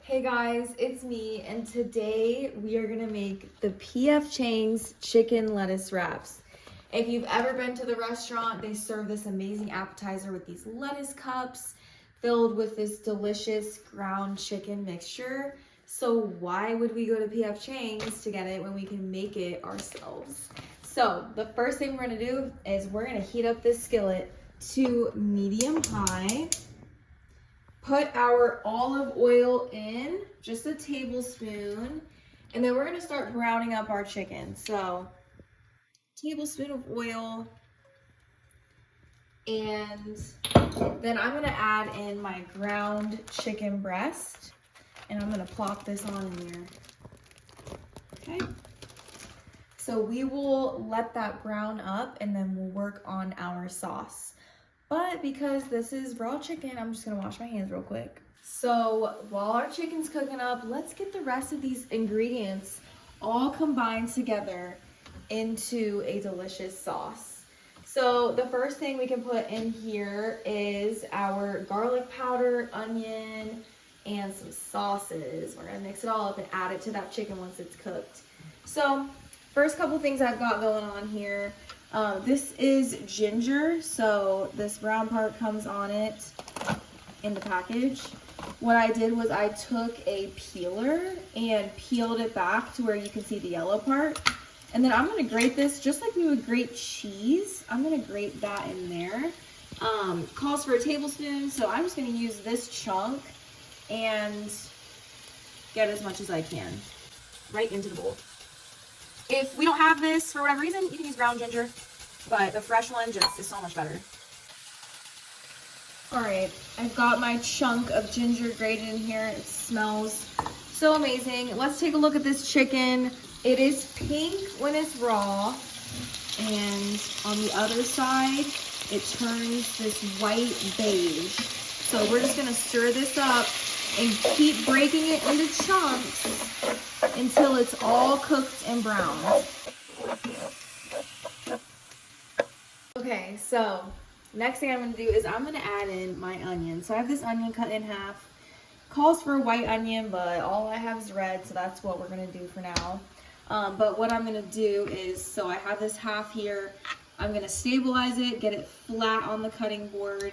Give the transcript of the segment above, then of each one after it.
Hey guys, it's me, and today we are gonna make the P.F. Chang's chicken lettuce wraps. If you've ever been to the restaurant, they serve this amazing appetizer with these lettuce cups filled with this delicious ground chicken mixture. So why would we go to P.F. Chang's to get it when we can make it ourselves? So the first thing we're gonna do is we're gonna heat up this skillet to medium high. Put our olive oil in, just a tablespoon, and then we're gonna start browning up our chicken. So, tablespoon of oil, and then I'm gonna add in my ground chicken breast, and I'm gonna plop this on in there. Okay. So we will let that brown up, and then we'll work on our sauce. But because this is raw chicken, I'm just gonna wash my hands real quick. So while our chicken's cooking up, let's get the rest of these ingredients all combined together into a delicious sauce. So the first thing we can put in here is our garlic powder, onion, and some sauces. We're gonna mix it all up and add it to that chicken once it's cooked. So first couple things I've got going on here. This is ginger, so this brown part comes on it in the package. What I did was I took a peeler and peeled it back to where you can see the yellow part. And then I'm gonna grate this just like we would grate cheese. I'm gonna grate that in there. Calls for a tablespoon, so I'm just gonna use this chunk and get as much as I can right into the bowl. If we don't have this for whatever reason, you can use ground ginger, but the fresh one just is so much better. All right, I've got my chunk of ginger grated in here. It smells so amazing. Let's take a look at this chicken. It is pink when it's raw, and on the other side, it turns this white beige. So we're just gonna stir this up and keep breaking it into chunks until it's all cooked and browned. Okay, so next thing I'm gonna do is I'm gonna add in my onion. So I have this onion cut in half. Calls for a white onion, but all I have is red, so that's what we're gonna do for now. But what I'm gonna do is, so I have this half here, I'm gonna stabilize it, get it flat on the cutting board,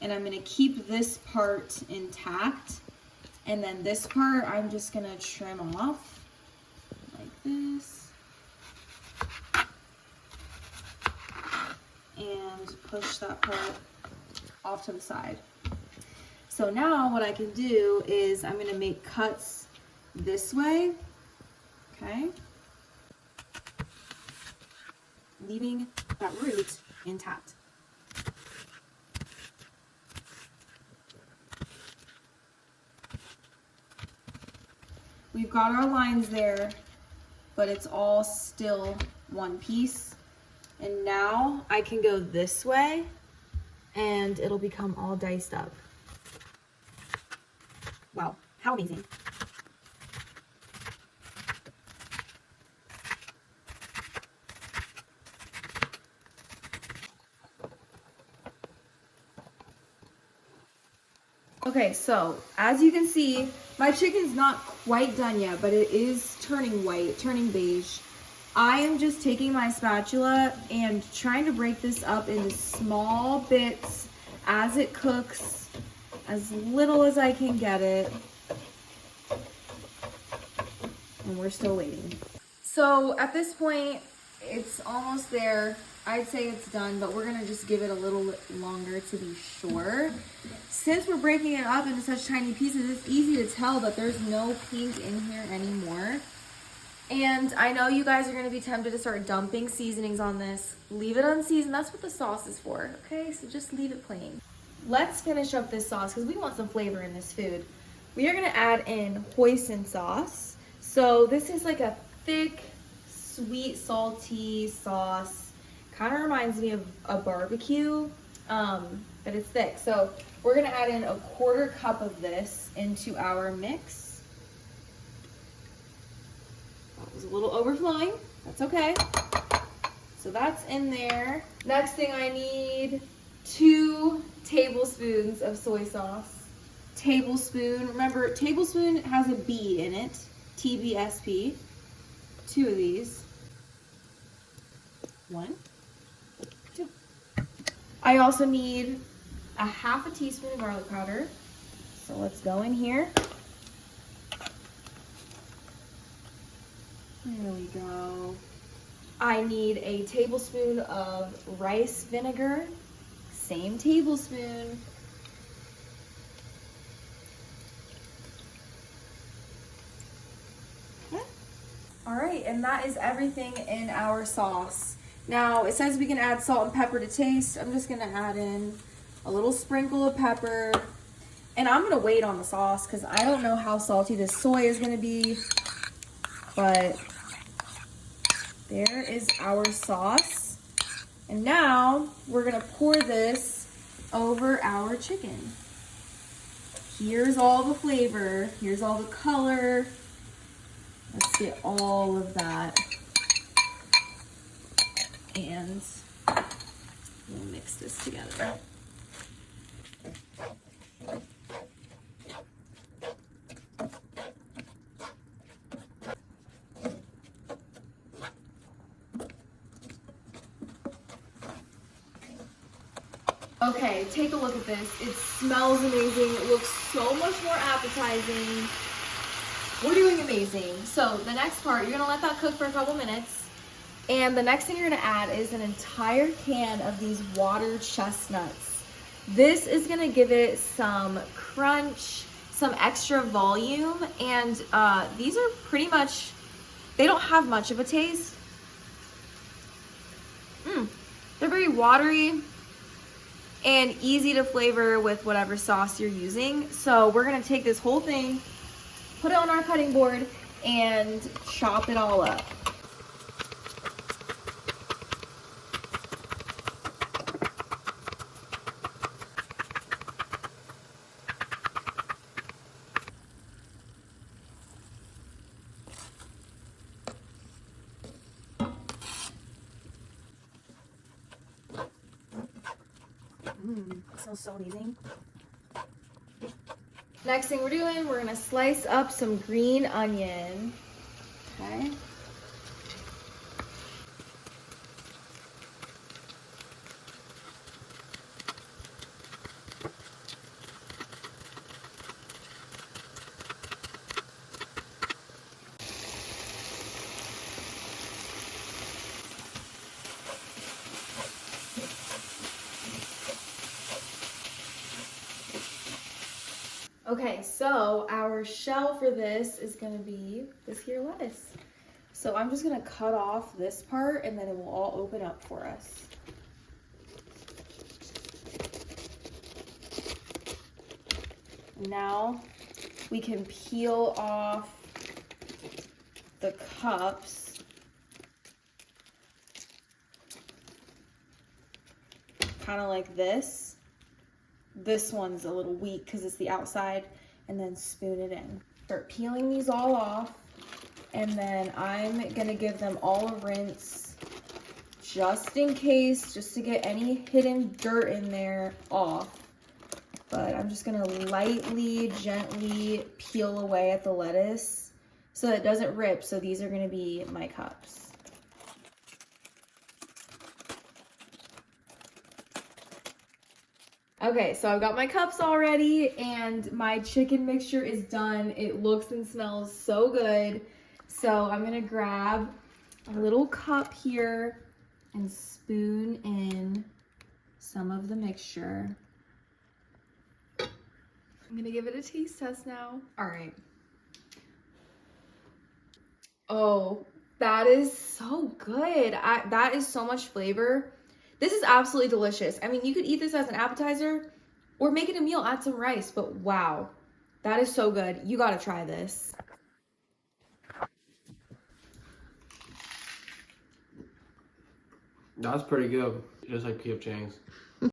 and I'm gonna keep this part intact. And then this part, I'm just gonna trim off like this. And push that part off to the side. So now what I can do is I'm gonna make cuts this way, okay? Leaving that root intact. We've got our lines there, but it's all still one piece. And now I can go this way and it'll become all diced up. Wow, how amazing. Okay, so as you can see, my chicken's not quite done yet, but it is turning white, turning beige. I am just taking my spatula and trying to break this up into small bits as it cooks, as little as I can get it. And we're still waiting. So at this point, it's almost there. I'd say it's done, but we're gonna just give it a little longer to be sure. Since we're breaking it up into such tiny pieces, it's easy to tell that there's no pink in here anymore. And I know you guys are gonna be tempted to start dumping seasonings on this. Leave it unseasoned, that's what the sauce is for, okay? So just leave it plain. Let's finish up this sauce because we want some flavor in this food. We are gonna add in hoisin sauce. So this is like a thick, sweet, salty sauce. Kind of reminds me of a barbecue, but it's thick. So we're gonna add in 1/4 cup of this into our mix. That was a little overflowing, that's okay. So that's in there. Next thing I need 2 tablespoons of soy sauce. tablespoon. Remember, tablespoon has a B in it. TBSP. 2 of these. 1, 2. I also need a half a teaspoon of garlic powder. So let's go in here. There we go. I need a tablespoon of rice vinegar. Same tablespoon. Okay. All right, and that is everything in our sauce. Now, it says we can add salt and pepper to taste. I'm just gonna add in a little sprinkle of pepper. And I'm gonna wait on the sauce because I don't know how salty this soy is gonna be, but there is our sauce. And now we're gonna pour this over our chicken. Here's all the flavor. Here's all the color. Let's get all of that. And we'll mix this together. Okay, take a look at this. It smells amazing. It looks so much more appetizing. We're doing amazing. So the next part, you're gonna let that cook for a couple minutes. And the next thing you're gonna add is an entire can of these water chestnuts. This is gonna give it some crunch, some extra volume, and these are pretty much, they don't have much of a taste. They're very watery and easy to flavor with whatever sauce you're using. So we're gonna take this whole thing, put it on our cutting board, and chop it all up. It smells so amazing. Next thing we're doing, we're gonna slice up some green onion. Okay. Okay, so our shell for this is gonna be this here lettuce. So I'm just gonna cut off this part and then it will all open up for us. Now we can peel off the cups. Kind of like this. This one's a little weak because it's the outside, and then spoon it in. Start peeling these all off, and then I'm gonna give them all a rinse just in case, just to get any hidden dirt in there off. But I'm just gonna lightly, gently peel away at the lettuce so that it doesn't rip. So these are gonna be my cups. Okay, so I've got my cups all ready and my chicken mixture is done. It looks and smells so good. So I'm gonna grab a little cup here and spoon in some of the mixture. I'm gonna give it a taste test now. All right. Oh, that is so good. That is so much flavor. This is absolutely delicious. I mean, you could eat this as an appetizer or make it a meal, add some rice, but wow, that is so good. You gotta try this. That's pretty good, just like P.F. Chang's.